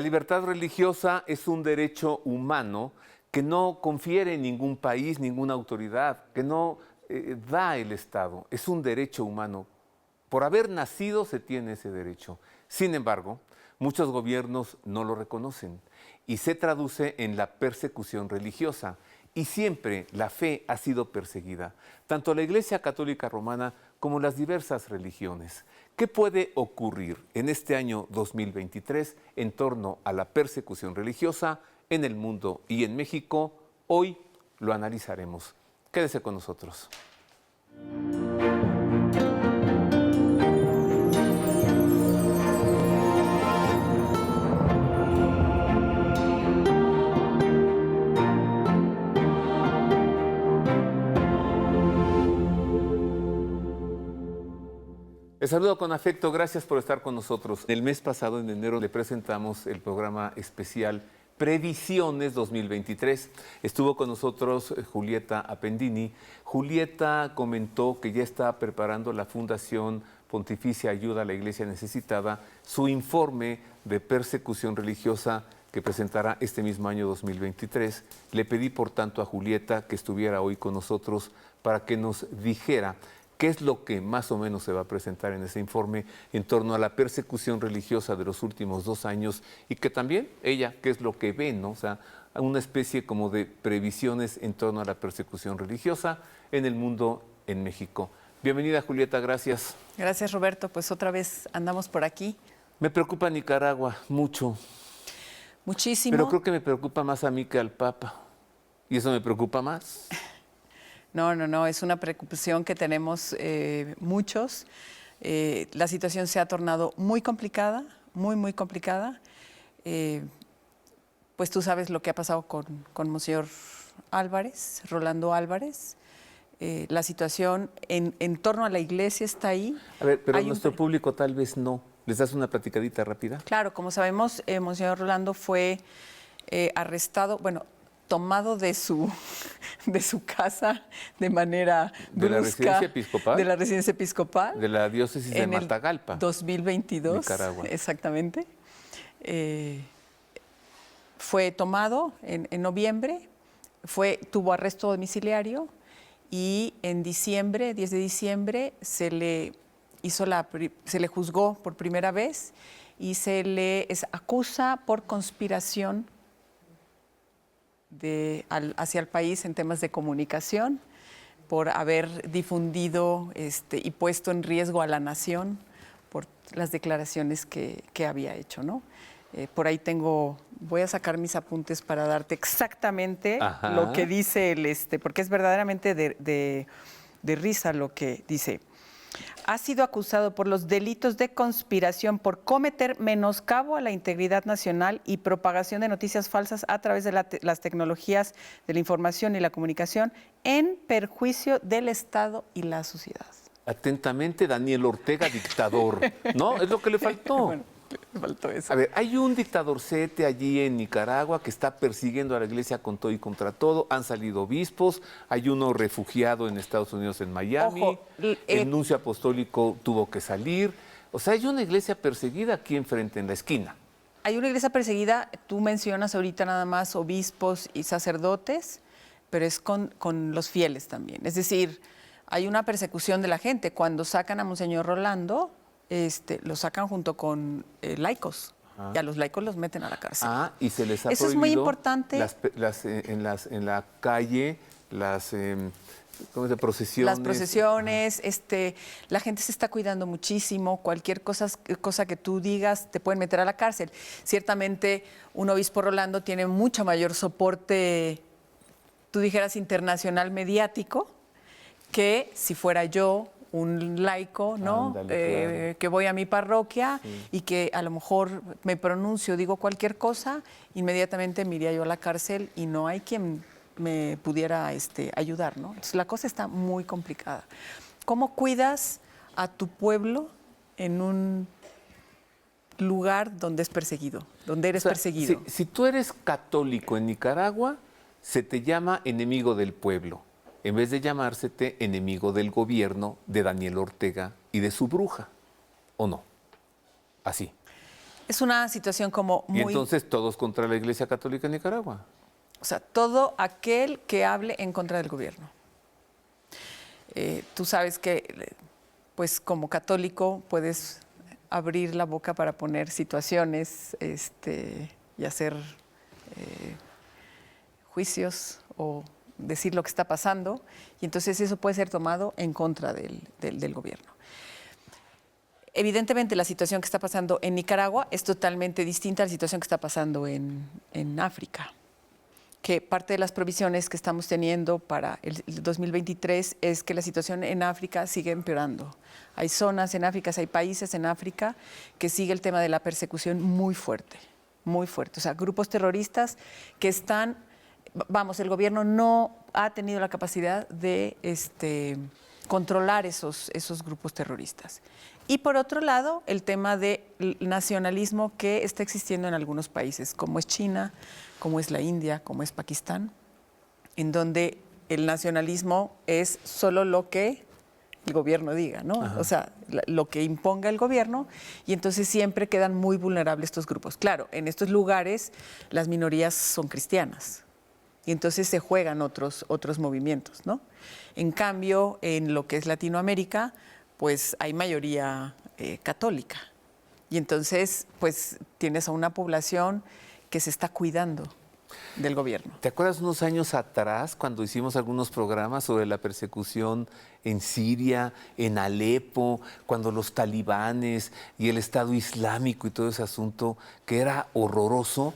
La libertad religiosa es un derecho humano que no confiere ningún país, ninguna autoridad, que no da el Estado. Es un derecho humano. Por haber nacido se tiene ese derecho. Sin embargo, muchos gobiernos no lo reconocen y se traduce en la persecución religiosa. Y siempre la fe ha sido perseguida, tanto la Iglesia Católica Romana como las diversas religiones. ¿Qué puede ocurrir en este año 2023 en torno a la persecución religiosa en el mundo y en México? Hoy lo analizaremos. Quédese con nosotros. Les saludo con afecto, gracias por estar con nosotros. El mes pasado, en enero, le presentamos el programa especial Previsiones 2023. Estuvo con nosotros Julieta Appendini. Julieta comentó que ya está preparando la Fundación Pontificia Ayuda a la Iglesia Necesitada su informe de persecución religiosa que presentará este mismo año 2023. Le pedí, por tanto, a Julieta que estuviera hoy con nosotros para que nos dijera qué es lo que más o menos se va a presentar en ese informe en torno a la persecución religiosa de los últimos 2 años y que también ella, qué es lo que ve, ¿no? O sea, una especie como de previsiones en torno a la persecución religiosa en el mundo, en México. Bienvenida, Julieta, gracias. Gracias, Roberto. Pues otra vez andamos por aquí. Me preocupa Nicaragua mucho. Muchísimo. Pero creo que me preocupa más a mí que al Papa. Y eso me preocupa más. No, es una preocupación que tenemos muchos. La situación se ha tornado muy complicada, muy complicada. Pues tú sabes lo que ha pasado con Monseñor Álvarez, Rolando Álvarez. La situación en torno a la iglesia está ahí. A ver, pero nuestro público tal vez no. ¿Les das una platicadita rápida? Claro, como sabemos, Monseñor Rolando fue arrestado, bueno, tomado de su casa de manera brusca. ¿De la residencia episcopal? De la residencia episcopal. De la diócesis de Matagalpa. 2022. Nicaragua. Exactamente. Fue tomado en noviembre, tuvo arresto domiciliario y en diciembre, 10 de diciembre, se le juzgó por primera vez y se le acusa por conspiración hacia el país en temas de comunicación, por haber difundido y puesto en riesgo a la nación por las declaraciones que había hecho, ¿no? Por ahí voy a sacar mis apuntes para darte exactamente lo que dice porque es verdaderamente de risa lo que dice. Ha sido acusado por los delitos de conspiración por cometer menoscabo a la integridad nacional y propagación de noticias falsas a través de las tecnologías de la información y la comunicación en perjuicio del Estado y la sociedad. Atentamente, Daniel Ortega, dictador. ¿No? Es lo que le faltó. Bueno, le faltó eso. A ver, hay un dictadorcete allí en Nicaragua que está persiguiendo a la iglesia con todo y contra todo. Han salido obispos, hay uno refugiado en Estados Unidos, en Miami. Ojo, el nuncio apostólico tuvo que salir. O sea, hay una iglesia perseguida aquí enfrente, en la esquina. Hay una iglesia perseguida, tú mencionas ahorita nada más obispos y sacerdotes, pero es con los fieles también. Es decir, hay una persecución de la gente. Cuando sacan a Monseñor Rolando, lo sacan junto con laicos. Y a los laicos los meten a la cárcel. Y se les ha Eso es muy importante. En la calle, procesiones. Las procesiones, la gente se está cuidando muchísimo. Cualquier cosa que tú digas te pueden meter a la cárcel. Ciertamente, un obispo Rolando tiene mucho mayor soporte, tú dijeras, internacional mediático, que si fuera yo, un laico, ¿no? Ándale, claro. Que voy a mi parroquia y que a lo mejor me pronuncio, digo cualquier cosa, inmediatamente me iría yo a la cárcel y no hay quien me pudiera ayudar, ¿no? Entonces la cosa está muy complicada. ¿Cómo cuidas a tu pueblo en un lugar donde es perseguido, donde eres perseguido? Si tú eres católico en Nicaragua, se te llama enemigo del pueblo, en vez de llamársete enemigo del gobierno de Daniel Ortega y de su bruja, ¿o no? Así. Es una situación como muy... Y entonces todos contra la Iglesia Católica en Nicaragua. O sea, todo aquel que hable en contra del gobierno. Tú sabes que, pues como católico, puedes abrir la boca para poner situaciones y hacer juicios o decir lo que está pasando, y entonces eso puede ser tomado en contra del gobierno. Evidentemente, la situación que está pasando en Nicaragua es totalmente distinta a la situación que está pasando en África, que parte de las provisiones que estamos teniendo para el 2023 es que la situación en África sigue empeorando. Hay zonas en África, hay países en África que sigue el tema de la persecución muy fuerte, muy fuerte. O sea, grupos terroristas que están, vamos, el gobierno no ha tenido la capacidad de controlar esos grupos terroristas. Y por otro lado, el tema del nacionalismo que está existiendo en algunos países, como es China, como es la India, como es Pakistán, en donde el nacionalismo es solo lo que el gobierno diga, ¿no? Ajá. O sea, lo que imponga el gobierno, y entonces siempre quedan muy vulnerables estos grupos. Claro, en estos lugares las minorías son cristianas, y entonces se juegan otros movimientos, ¿no? En cambio, en lo que es Latinoamérica, pues hay mayoría católica. Y entonces, pues tienes a una población que se está cuidando del gobierno. ¿Te acuerdas unos años atrás cuando hicimos algunos programas sobre la persecución en Siria, en Alepo, cuando los talibanes y el Estado Islámico y todo ese asunto, que era horroroso?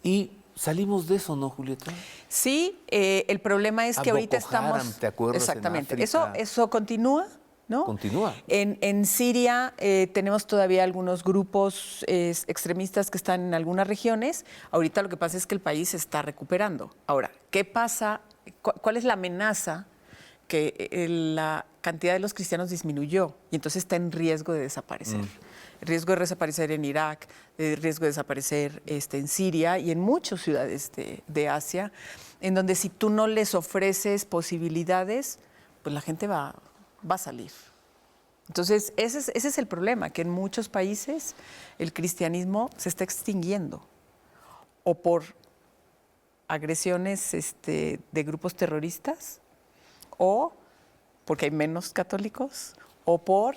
Y salimos de eso, ¿no, Julieta? Sí, el problema es que ahorita Boko Haram, estamos... ¿te acuerdas? Exactamente. En África. Eso continúa, ¿no? Continúa. En Siria tenemos todavía algunos grupos extremistas que están en algunas regiones. Ahorita lo que pasa es que el país se está recuperando. Ahora, ¿qué pasa? ¿Cuál es la amenaza? Que la cantidad de los cristianos disminuyó y entonces está en riesgo de desaparecer. El riesgo de desaparecer en Irak, el riesgo de desaparecer en Siria y en muchas ciudades de Asia, en donde si tú no les ofreces posibilidades, pues la gente va a salir. Entonces, ese es el problema, que en muchos países el cristianismo se está extinguiendo, o por agresiones de grupos terroristas, o porque hay menos católicos, o por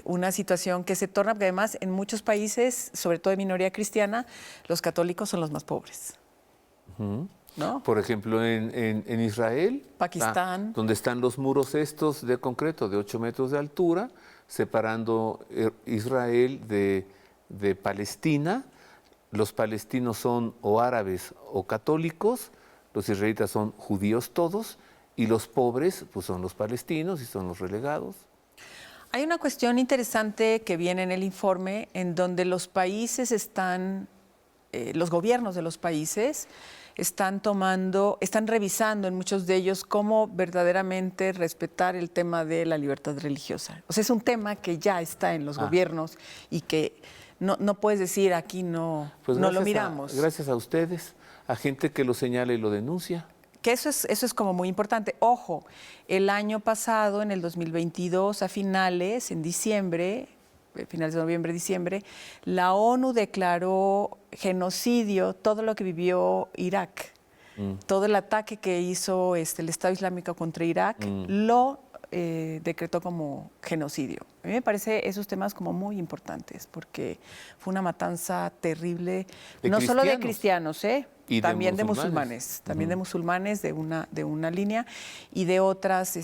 una situación que se torna, porque además en muchos países, sobre todo de minoría cristiana, los católicos son los más pobres. ¿No? Por ejemplo, en Israel, Pakistán, donde están los muros estos de concreto de 8 metros de altura, separando Israel de Palestina. Los palestinos son o árabes o católicos, los israelitas son judíos todos, y los pobres pues son los palestinos y son los relegados. Hay una cuestión interesante que viene en el informe, en donde los países los gobiernos de los países están revisando en muchos de ellos cómo verdaderamente respetar el tema de la libertad religiosa. O sea, es un tema que ya está en los gobiernos y que no puedes decir aquí no lo miramos. Gracias a ustedes, a gente que lo señala y lo denuncia. Que eso es como muy importante. Ojo, el año pasado, en el 2022, a finales de noviembre, diciembre, la ONU declaró genocidio todo lo que vivió Irak. Todo el ataque que hizo el Estado Islámico contra Irak lo decretó como genocidio. A mí me parece esos temas como muy importantes, porque fue una matanza terrible, no solo de cristianos, y también de musulmanes, también de musulmanes de una línea y de otras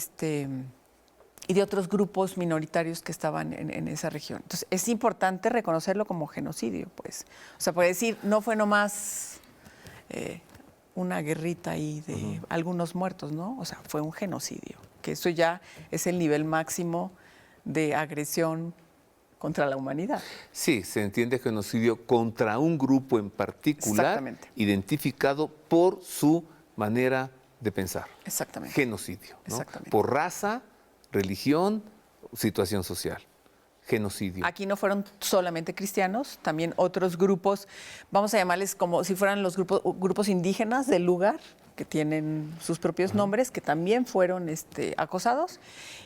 y de otros grupos minoritarios que estaban en esa región. Entonces, es importante reconocerlo como genocidio, pues. O sea, puede decir, no fue nomás una guerrita ahí de algunos muertos, ¿no? O sea, fue un genocidio, que eso ya es el nivel máximo de agresión contra la humanidad. Sí, se entiende genocidio contra un grupo en particular, identificado por su manera de pensar. Exactamente. Genocidio, ¿no? Exactamente. Por raza, religión, situación social. Genocidio. Aquí no fueron solamente cristianos, también otros grupos, vamos a llamarles como si fueran los grupos indígenas del lugar, que tienen sus propios nombres, que también fueron acosados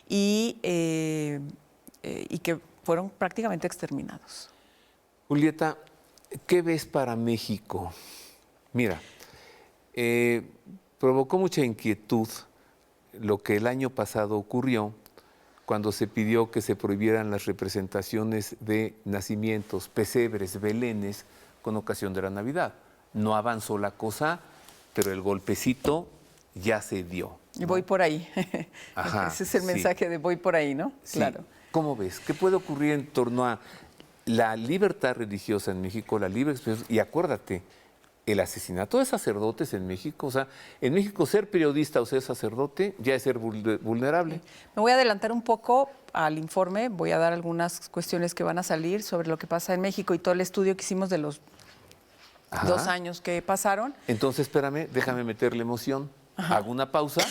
y que fueron prácticamente exterminados. Julieta, ¿qué ves para México? Mira, provocó mucha inquietud lo que el año pasado ocurrió cuando se pidió que se prohibieran las representaciones de nacimientos, pesebres, belenes, con ocasión de la Navidad. No avanzó la cosa, pero el golpecito ya se dio, ¿no? Y voy por ahí. Ajá, Ese es el sí. mensaje de voy por ahí, ¿no? Sí. Claro. ¿Cómo ves? ¿Qué puede ocurrir en torno a la libertad religiosa en México, la libre expresión? Y acuérdate, el asesinato de sacerdotes en México, o sea, en México ser periodista o ser sacerdote ya es ser vulnerable. Me voy a adelantar un poco al informe, voy a dar algunas cuestiones que van a salir sobre lo que pasa en México y todo el estudio que hicimos de los Ajá. 2 años que pasaron. Entonces, espérame, déjame meterle emoción. Ajá. Hago una pausa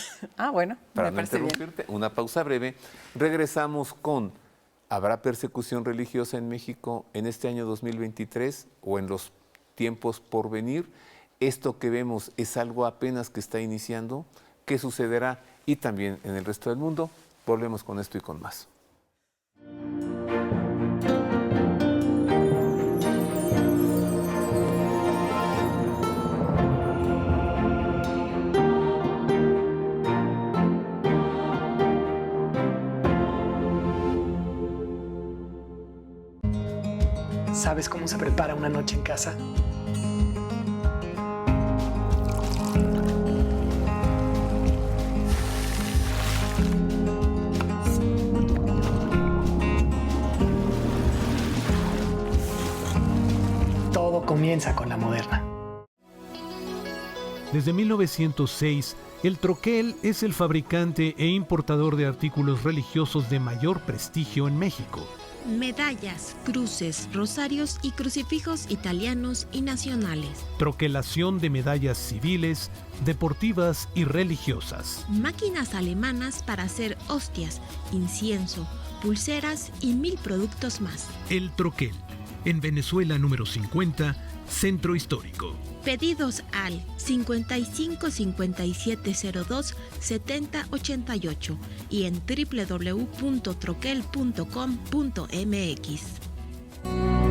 Bueno, para me no parece bien. interrumpirte. Una pausa breve. Regresamos con, ¿habrá persecución religiosa en México en este año 2023 o en los tiempos por venir? ¿Esto que vemos es algo apenas que está iniciando? ¿Qué sucederá? Y también en el resto del mundo. Volvemos con esto y con más. ¿Sabes cómo se prepara una noche en casa? Todo comienza con la Moderna. Desde 1906, el Troquel es el fabricante e importador de artículos religiosos de mayor prestigio en México. Medallas, cruces, rosarios y crucifijos italianos y nacionales. Troquelación de medallas civiles, deportivas y religiosas. Máquinas alemanas para hacer hostias, incienso, pulseras y 1000 productos más. El Troquel, en Venezuela número 50, Centro Histórico. Pedidos al 55 5702 7088 y en www.troquel.com.mx.